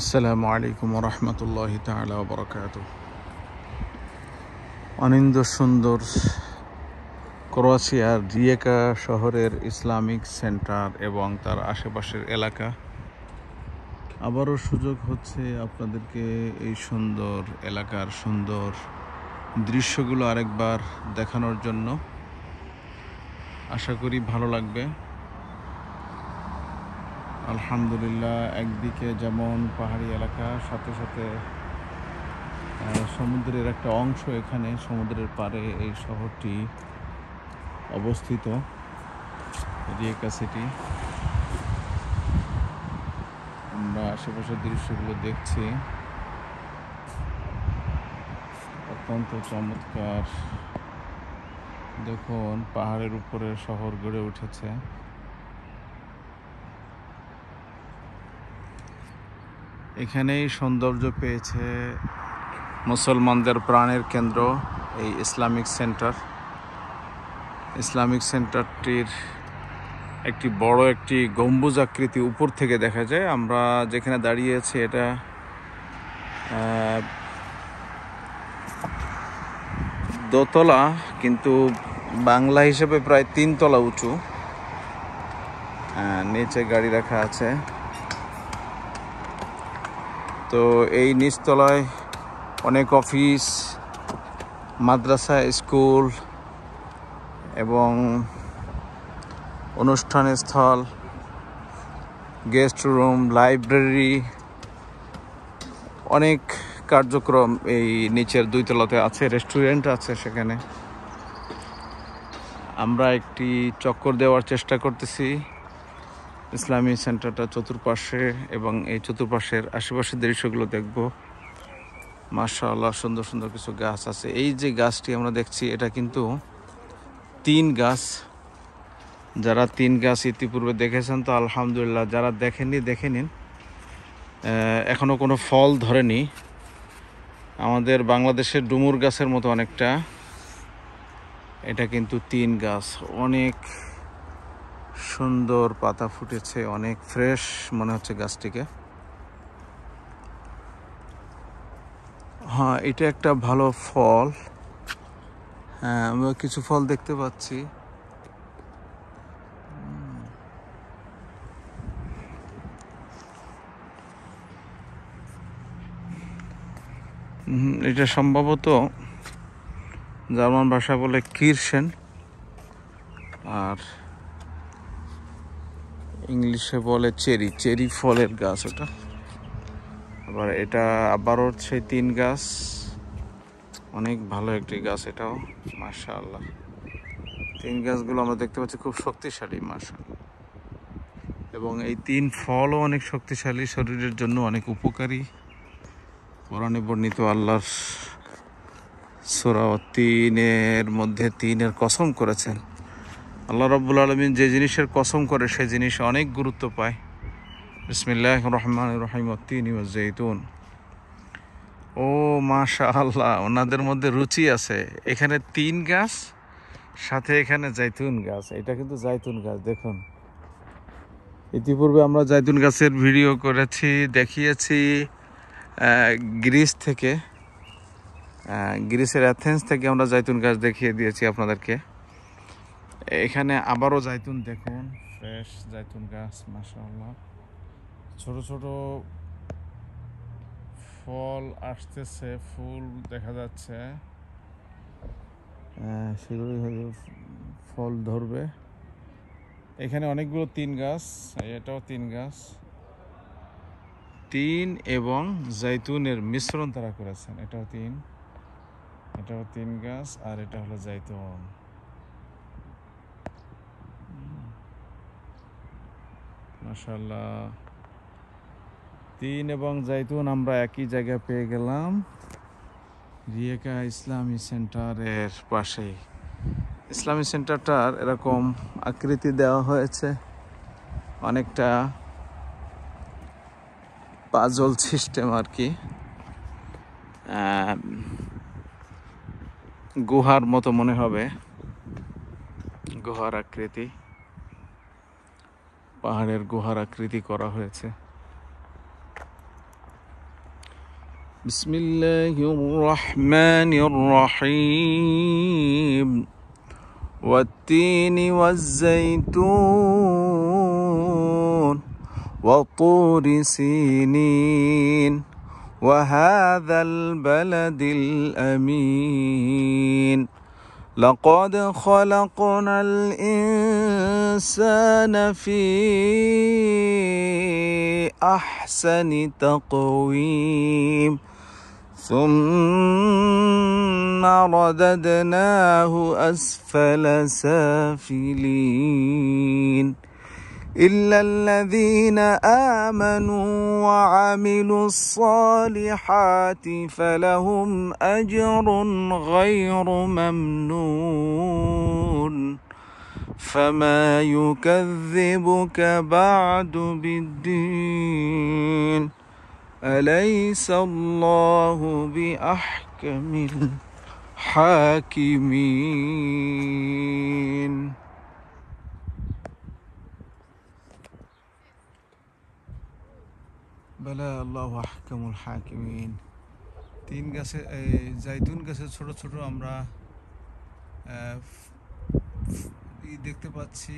আসসালামু আলাইকুম রহমতুল্লাহি তাআলা ওয়া বারাকাতুহু। অনিন্দ সুন্দর ক্রোয়েশিয়ার রিয়েকা শহরের ইসলামিক সেন্টার এবং তার আশেপাশের এলাকা। আবারও সুযোগ হচ্ছে আপনাদেরকে এই সুন্দর এলাকার সুন্দর দৃশ্যগুলো আরেকবার দেখানোর জন্য। আশা করি ভালো লাগবে। আলহামদুলিল্লাহ, একদিকে যেমন পাহাড়ি এলাকা, সাথে সাথে সমুদ্রের একটা অংশ, এখানে সমুদ্রের পাড়ে এই শহরটি অবস্থিত, রিয়েকা সিটি। আমরা আশেপাশের দৃশ্যগুলো দেখছি, অত্যন্ত চমৎকার। দেখুন, পাহাড়ের উপরে শহর গড়ে উঠেছে। এখানেই সৌন্দর্য পেয়েছে মুসলমানদের প্রাণের কেন্দ্র এই ইসলামিক সেন্টার। ইসলামিক সেন্টারটির একটি বড় একটি গম্বুজ আকৃতি উপর থেকে দেখা যায়। আমরা যেখানে দাঁড়িয়ে আছি এটা দোতলা, কিন্তু বাংলা হিসেবে প্রায় 3 তলা উঁচু। নিচে গাড়ি রাখা আছে। তো এই নিচতলায় অনেক অফিস, মাদ্রাসা, স্কুল এবং অনুষ্ঠানের স্থল, গেস্ট রুম, লাইব্রেরি, অনেক কার্যক্রম এই নিচের 2 তলাতে আছে। রেস্টুরেন্ট আছে সেখানে। আমরা একটি চক্কর দেওয়ার চেষ্টা করতেছি ইসলামী সেন্টারটা চতুর্পাশে, এবং এই চতুর্পাশের আশেপাশের দৃশ্যগুলো দেখব। মাশাআল্লাহ, সুন্দর সুন্দর কিছু গাছ আছে। এই যে গাছটি আমরা দেখছি এটা কিন্তু 3 গাছ। যারা 3 গাছ ইতিপূর্বে দেখেছেন তো আলহামদুলিল্লাহ, যারা দেখেননি দেখে নিন। এখনো কোনো ফল ধরেনি। আমাদের বাংলাদেশের ডুমুর গাছের মতো অনেকটা। এটা কিন্তু 3 গাছ, অনেক সুন্দর পাতা ফুটেছে, অনেক ফ্রেশ মনে হচ্ছে গাছটিকে। হ্যাঁ, এটা একটা ভালো ফল। হ্যাঁ, আমরা কিছু ফল দেখতে পাচ্ছি। এটা সম্ভবত জার্মান ভাষা বলে কিরসেন, আর ইংলিশে বলে চেরি। চেরি ফলের গাছ ওটা। আবার এটা আবারও সেই 3 গাছ। অনেক ভালো একটি গাছ এটাও, মাশাআল্লাহ। 3 গাছগুলো আমরা দেখতে পাচ্ছি খুব শক্তিশালী, মাশাআল্লাহ। এবং এই 3 ফলও অনেক শক্তিশালী, শরীরের জন্য অনেক উপকারী। কোরআনে বর্ণিত আল্লাহর সূরা 3-এর মধ্যে 3-এর কসম করেছেন। আল্লাহ রাব্বুল আলামিন যে জিনিসের কসম করে সেই জিনিস অনেক গুরুত্ব পায়। বিসমিল্লাহির রহমানির রহিম, ওয়াত-তিনি ওয়াজ-যাইতুন। ও মাশাআল্লাহ, ওনাদের মধ্যে রুচি আছে। এখানে 3 গাছ, সাথে এখানে জাইতুন গাছ। এটা কিন্তু জাইতুন গাছ, দেখুন। ইতিপূর্বে আমরা জাইতুন গাছের ভিডিও করেছি, দেখিয়েছি গ্রিস থেকে, গ্রিসের অ্যাথেন্স থেকে আমরা জাইতুন গাছ দেখিয়ে দিয়েছি আপনাদেরকে। এখানে আবারও জাইতুন, দেখুন, ফ্রেশ জাইতুন গাছ, মাশাআল্লাহ। ছোট ছোট ফল আসতেছে, ফুল দেখা যাচ্ছে, সেগুলো ফল ধরবে। এখানে অনেকগুলো 3 গাছ, এটাও 3 গাছ। 3 এবং জাইতুনের মিশ্রণ তারা করেছেন। এটাও 3, এটাও 3 গাছ, আর এটা হলো জাইতুন। মাশাআল্লাহ, 3 এবং জাইতুন আমরা একই জায়গায় পেয়ে গেলাম, রিয়েকা ইসলামী সেন্টারের পাশেই। ইসলামী সেন্টারটার এরকম আকৃতি দেওয়া হয়েছে, অনেকটা পাজল সিস্টেম আর কি, গুহার মতো মনে হবে, গুহার আকৃতি, পাহাড়ের গুহার আকৃতি করা হয়েছে। بسم الله الرحمن الرحيم والتين والزيتون وطور سينين وهذا البلد الأمين لقد خلقنا الإنسان في أحسن تقويم ثم رددناه أسفل سافلين إلا الذين آمنوا وعملوا الصالحات فلهم أجر غير ممنون فما يكذبك بعد بالدين أليس الله بأحكم الحاكمين বলে আল্লাহু আহকামুল হাকিমিন। তিন গাছে জাইতুন গাছের ছোট ছোট আমরা দেখতে পাচ্ছি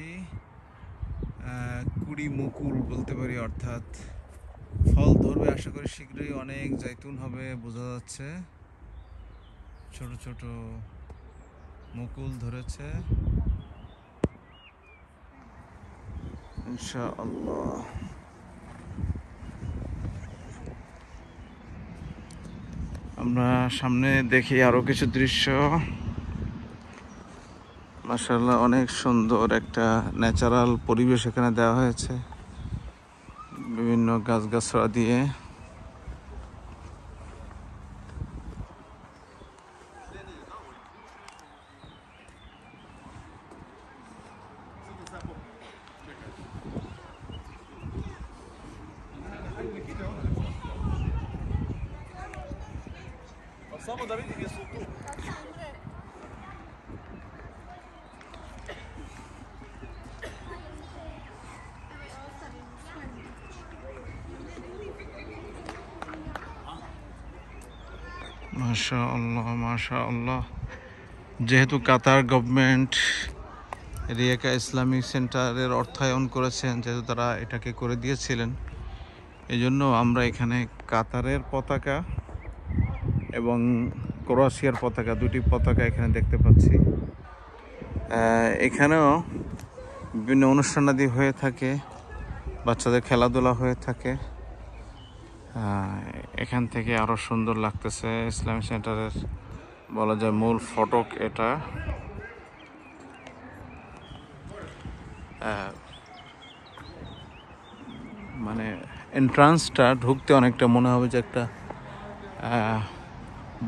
কুড়ি মুকুল বলতে পারি, অর্থাৎ ফল ধরবে। আশা করি শীঘ্রই অনেক জাইতুন হবে, বোঝা যাচ্ছে ছোট ছোট মুকুল ধরেছে ইনশাআল্লাহ। আমরা সামনে দেখি আরো কিছু দৃশ্য। মাশাআল্লাহ, অনেক সুন্দর একটা ন্যাচারাল পরিবেশ এখানে দেওয়া হয়েছে বিভিন্ন গাছগাছড়া দিয়ে। মাশাআল্লাহ মাশাআল্লাহ। যেহেতু কাতার গভর্নমেন্ট রিয়াকা ইসলামিক সেন্টারের অর্থায়ন করেছেন, যেহেতু তারা এটাকে করে দিয়েছিলেন, এই জন্য আমরা এখানে কাতারের পতাকা এবং ক্রোয়েশিয়ার পতাকা, দুটি পতাকা এখানে দেখতে পাচ্ছি। এখানেও বিভিন্ন অনুষ্ঠানাদি হয়ে থাকে, বাচ্চাদের খেলাধুলা হয়ে থাকে। এখান থেকে আরো সুন্দর লাগতেছে। ইসলামিক সেন্টারের বলা যায় মূল ফটক এটা। মানে এন্ট্রান্সটা ঢুকতে অনেকটা মনে হবে যে একটা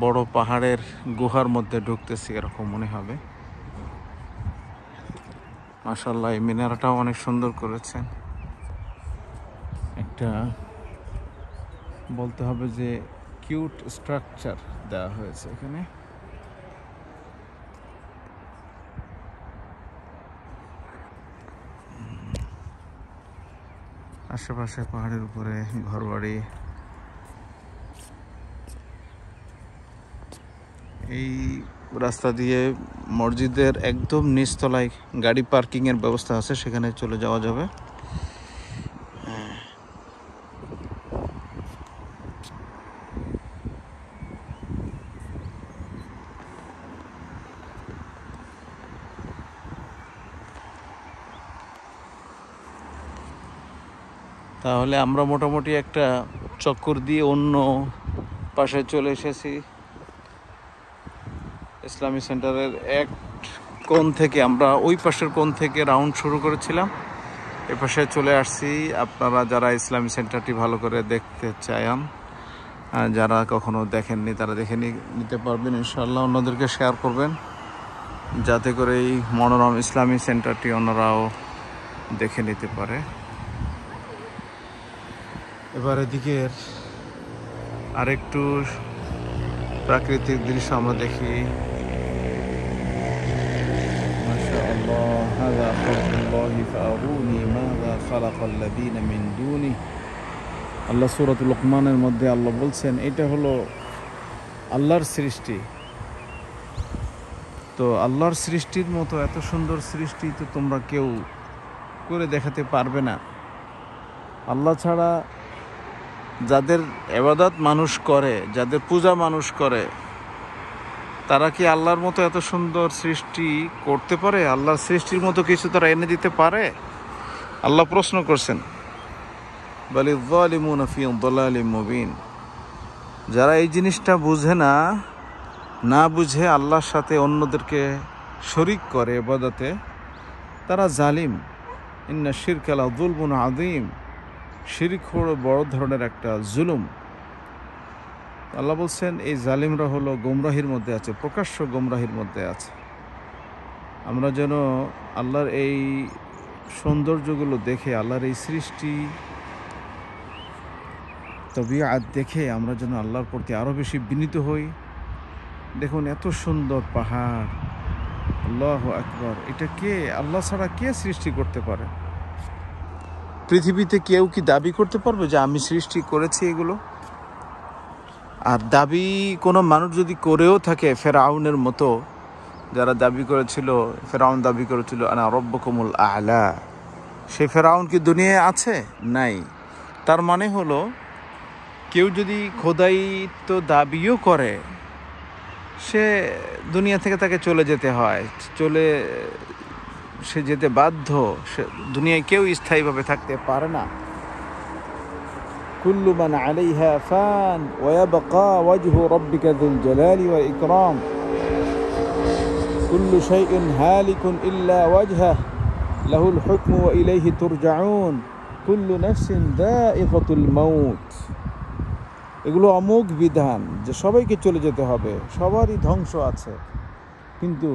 বড় পাহাড়ের গুহার মধ্যে ঢুকতেছি, এরকম মনে হবে। মাশাআল্লাহ, এই মিনারটাও অনেক সুন্দর করেছেন। একটা বলতে হবে যে কিউট স্ট্রাকচার দেওয়া হয়েছে এখানে। আশেপাশে পাহাড়ের উপরে ঘরবাড়ি। এই রাস্তা দিয়ে মসজিদের একদম নিচতলায় গাড়ি পার্কিং এর ব্যবস্থা আছে, সেখানে চলে যাওয়া যাবে। তাহলে আমরা মোটামুটি একটা চক্কর দিয়ে অন্য পাশে চলে এসেছি। ইসলামী সেন্টারের এক কোণ থেকে, আমরা ওই পাশের কোণ থেকে রাউন্ড শুরু করেছিলাম, এ পাশে চলে আসছি। আপনারা যারা ইসলামী সেন্টারটি ভালো করে দেখতে চান, যারা কখনো দেখেননি, তারা দেখে নিতে পারবেন ইনশাআল্লাহ। অন্যদেরকে শেয়ার করবেন যাতে করে এই মনোরম ইসলামী সেন্টারটি অন্যরাও দেখে নিতে পারে। এবার এদিকের আরেকটু প্রাকৃতিক দৃশ্য আমরা দেখি। মাশাআল্লাহ, হাযা খালকুল্লাহি ফাআরুনি মাযা খালাকাল্লাযীনা মিন দুনিহি আল্লাহ সূরাতুল লুকমানের মধ্যে আল্লাহ বলছেন এটা হলো আল্লাহর সৃষ্টি। তো আল্লাহর সৃষ্টির মতো এত সুন্দর সৃষ্টি তো তোমরা কেউ করে দেখাতে পারবে না। আল্লাহ ছাড়া যাদের ইবাদত মানুষ করে, যাদের পূজা মানুষ করে, তারা কি আল্লাহর মতো এত সুন্দর সৃষ্টি করতে পারে? আল্লাহর সৃষ্টির মতো কিছু তারা এনে দিতে পারে? আল্লাহ প্রশ্ন করছেন, বালিয যালিমুনা ফী দালালিম মুবিন। যারা এই জিনিসটা বুঝে না বুঝে আল্লাহর সাথে অন্যদেরকে শরীক করে ইবাদতে, তারা জালিম। ইন্না শিরকা লা যুলমুন আযীম। শিরক হলো বড় ধরনের একটা জুলুম। আল্লাহ বলছেন এই জালিমরা হলো গোমরাহির মধ্যে আছে, প্রকাশ্য গোমরাহির মধ্যে আছে। আমরা যেন আল্লাহর এই সৌন্দর্যগুলো দেখে, আল্লাহর এই সৃষ্টি তবিয়াত দেখে আমরা যেন আল্লাহর প্রতি আরও বেশি বিনীত হই। দেখুন এত সুন্দর পাহাড়, আল্লাহু আকবার। এটা কে, আল্লাহ ছাড়া কে সৃষ্টি করতে পারে? পৃথিবীতে কেউ কি দাবি করতে পারবে যে আমি সৃষ্টি করেছি এগুলো? আর দাবি কোনো মানুষ যদি করেও থাকে, ফেরাউনের মতো যারা দাবি করেছিল, ফেরাউন দাবি করেছিল আনা রব্বুকুমুল আ'লা, সে ফেরাউন কি দুনিয়ায় আছে? নাই। তার মানে হলো কেউ যদি খোদাইত্ব দাবিও করে, সে দুনিয়া থেকে তাকে চলে যেতে হয়, সে যেতে বাধ্য। সে দুনিয়ায় কেউ স্থায়ীভাবে থাকতে পারে না। কুল্লু মান আলাইহা ফান ওয়া ইয়াবকা ওয়াজহু রাব্বিকা যুল জালালি ওয়াল ইকরাম কুল্লু শাইইন হালিকুন ইল্লা ওয়াজহাহু লাহুল হুকমু ওয়া ইলাইহি তুরজাউন কুল্লু নাফসিন যায়িকাতুল মাউত। এগুলো অমোঘ বিধান যে সবাইকে চলে যেতে হবে, সবারই ধ্বংস আছে, কিন্তু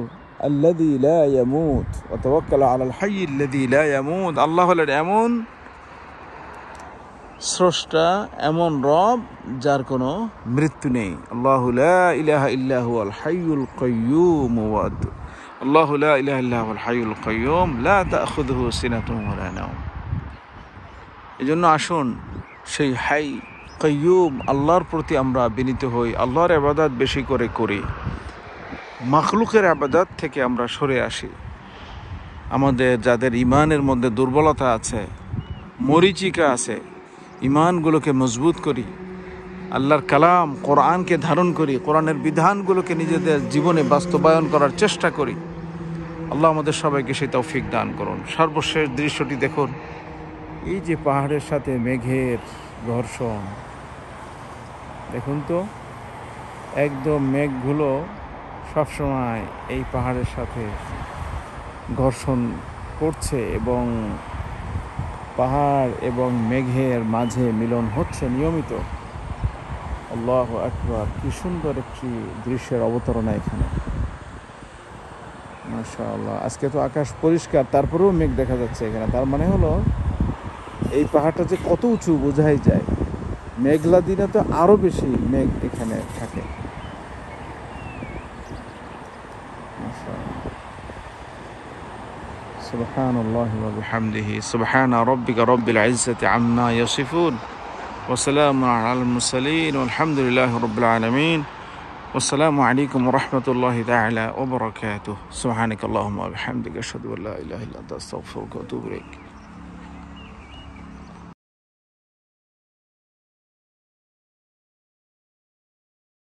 আল্লাযী লা ইয়ামুত ওয়া তাওয়াক্কাল আলাল হাইয়্যিল্লাযী লা ইয়ামুত। আল্লাহ হলেন এমন স্রষ্টা, এমন রব যার কোনো মৃত্যু নেই। আল্লাহু লা ইলাহা ইল্লা হুয়াল হাইয়ুল কাইয়্যুম আল্লাহু লা ইলাহা ইল্লা হুয়াল হাইয়ুল কাইয়্যুম লা তাখুযুহু সিনাতুন ওয়া লা নাওম। এজন্য আসুন সেই হাই কাইয়্যুম আল্লাহর প্রতি আমরা বিনীত হই, আল্লাহর ইবাদত বেশি করে করি, মাখলুকের ইবাদত থেকে আমরা সরে আসি। আমাদের যাদের ইমানের মধ্যে দুর্বলতা আছে, মরিচিকা আছে, ইমানগুলোকে মজবুত করি, আল্লাহর কালাম কোরআনকে ধারণ করি, কোরআনের বিধানগুলোকে নিজেদের জীবনে বাস্তবায়ন করার চেষ্টা করি। আল্লাহ আমাদের সবাইকে সেই তৌফিক দান করুন। সর্বশেষ দৃশ্যটি দেখুন, এই যে পাহাড়ের সাথে মেঘের ঘর্ষণ, দেখুন তো একদম মেঘগুলো সবসময় এই পাহাড়ের সাথে ঘর্ষণ করছে এবং পাহাড় এবং মেঘের মাঝে মিলন হচ্ছে নিয়মিত। আল্লাহু আকবার, কি সুন্দর একটি দৃশ্যের অবতারণা এখানে, মাশাআল্লাহ। আজকে তো আকাশ পরিষ্কার, তারপরেও মেঘ দেখা যাচ্ছে এখানে। তার মানে হলো এই পাহাড়টা যে কত উঁচু বোঝাই যায়। মেঘলা দিনে তো আরো বেশি মেঘ এখানে থাকে। সুবহানাল্লাহি ওয়া বিহামদিহি সুবহানা রাব্বিকা রাব্বিল ইজ্জাতি আম্মা ইয়াসিফুন ওয়া সালামুন আলাল মুরসালিন ওয়া আলহামদুলিল্লাহি রাব্বিল আলামিন। ওয়াসসালামু আলাইকুম ওয়া রাহমাতুল্লাহি তাআলা ওয়া বারাকাতুহু। সুবহানাকাল্লাহুম্মা ওয়া বিহামদিকা আশহাদু আল্লা ইলাহা ইল্লা আনতা আস্তাগফিরুকা ওয়া আতুবু ইলাইক।